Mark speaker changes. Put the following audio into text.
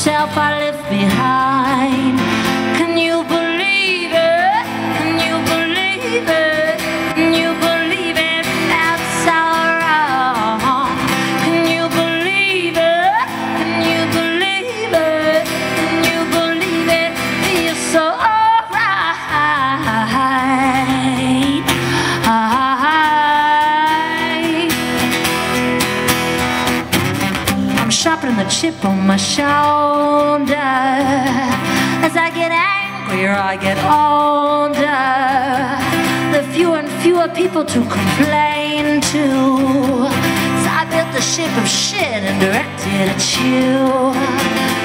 Speaker 1: myself I left behind. Can you believe it? Can you believe it? Can you believe it? That's all wrong. Can you believe it? Can you believe it? Can you believe it? You're so alright. I'm sharpening the chip on my shoulder. As I get angrier, I get older. There are fewer and fewer people to complain to. So I built the ship of shit and directed at you.